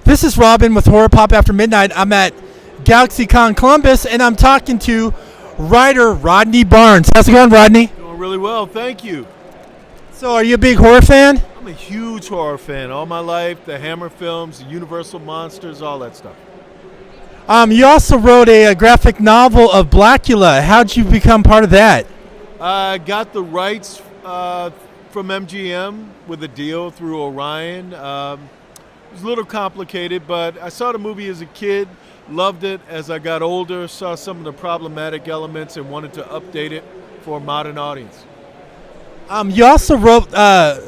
This is Robin with Horror Pop After Midnight. I'm at GalaxyCon Columbus, and I'm talking to writer Rodney Barnes. How's it going, Rodney? Doing really well, thank you. So, are you a big horror fan? I'm a huge horror fan. All my life, the Hammer films, the Universal Monsters, all that stuff. You also wrote a graphic novel of Blacula. How'd you become part of that? I got the rights from MGM with a deal through Orion. It was a little complicated, but I saw the movie as a kid, loved it. As I got older, saw some of the problematic elements and wanted to update it for a modern audience. You also wrote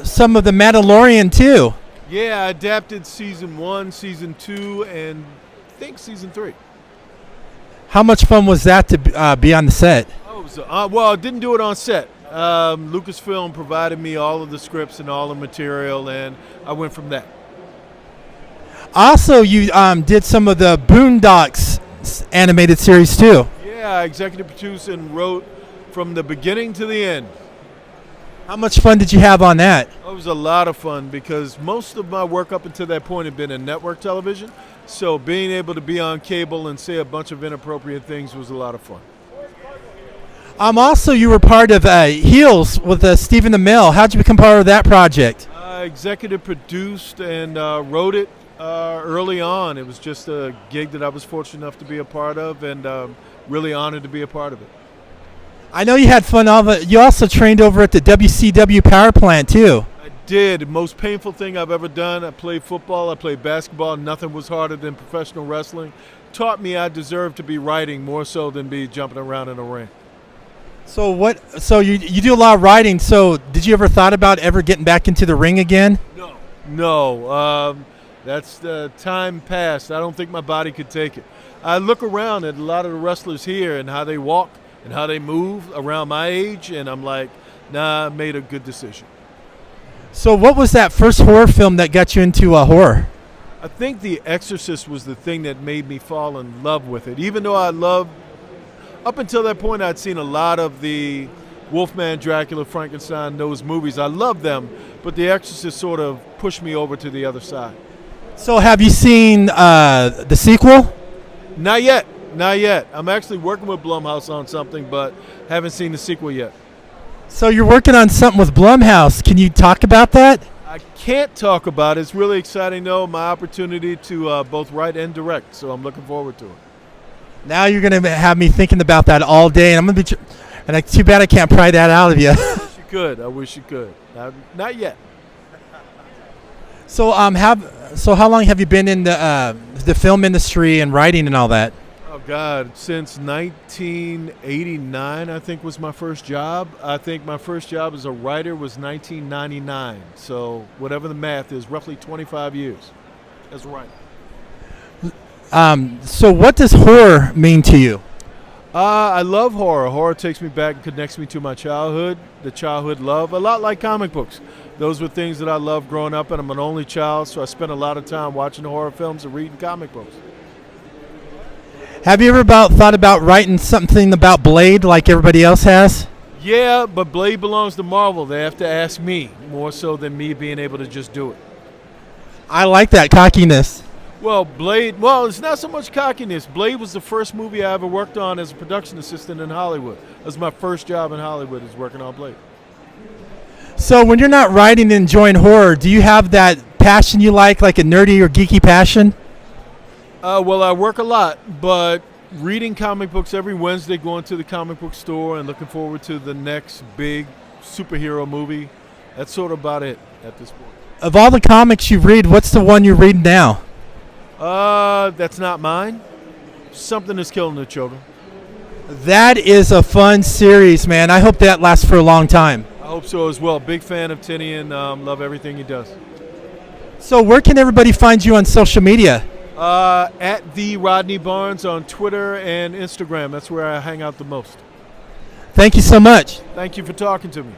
some of the Mandalorian too. Yeah, I adapted season 1, season 2, and I think season 3. How much fun was that to be on the set? Oh, it was, well, I didn't do it on set. Lucasfilm provided me all of the scripts and all the material, and I went from that. Also, you did some of the Boondocks animated series too. Yeah, I executive produced and wrote from the beginning to the end. How much fun did you have on that? It was a lot of fun because most of my work up until that point had been in network television. So being able to be on cable and say a bunch of inappropriate things was a lot of fun. Also, you were part of Heels with Stephen Amell. How'd you become part of that project? I executive produced and wrote it early on. It was just a gig that I was fortunate enough to be a part of, and really honored to be a part of it. I know you had fun of it. You also trained over at the WCW power plant too. I did. Most painful thing I've ever done. I played football, I played basketball. Nothing was harder than professional wrestling. Taught me I deserve to be writing more so than be jumping around in a ring. So what? So you do a lot of writing. So did you ever thought about ever getting back into the ring again? No. That's the time passed. I don't think my body could take it. I look around at a lot of the wrestlers here and how they walk and how they move around my age, and I'm like, nah, I made a good decision. So what was that first horror film that got you into horror? I think The Exorcist was the thing that made me fall in love with it. Even though up until that point, I'd seen a lot of the Wolfman, Dracula, Frankenstein, those movies. I loved them, but The Exorcist sort of pushed me over to the other side. So have you seen the sequel? Not yet. I'm actually working with Blumhouse on something, but haven't seen the sequel yet. So you're working on something with Blumhouse. Can you talk about that? I can't talk about it. It's really exciting, though, my opportunity to both write and direct, so I'm looking forward to it. Now you're going to have me thinking about that all day, and I'm going to be and too bad I can't pry that out of you. I wish you could. Not yet. So how long have you been in the film industry and writing and all that? Oh God, since 1989, I think was my first job. I think my first job as a writer was 1999. So whatever the math is, roughly 25 years as a writer. So what does horror mean to you? I love horror. Horror takes me back and connects me to my childhood, the childhood love, a lot like comic books. Those were things that I loved growing up, and I'm an only child, so I spent a lot of time watching horror films and reading comic books. Have you ever thought about writing something about Blade like everybody else has? Yeah, but Blade belongs to Marvel. They have to ask me, more so than me being able to just do it. I like that cockiness. Well, it's not so much cockiness. Blade was the first movie I ever worked on as a production assistant in Hollywood. That was my first job in Hollywood, is working on Blade. So when you're not writing and enjoying horror, do you have that passion you like a nerdy or geeky passion? Well, I work a lot, but reading comic books every Wednesday, going to the comic book store and looking forward to the next big superhero movie, that's sort of about it at this point. Of all the comics you read, what's the one you read now? That's not mine. Something is killing the children. That is a fun series, man. I hope that lasts for a long time. I hope so as well. Big fan of Tinian. Love everything he does. So where can everybody find you on social media? At the Rodney Barnes on Twitter and Instagram. That's where I hang out the most. Thank you so much. Thank you for talking to me.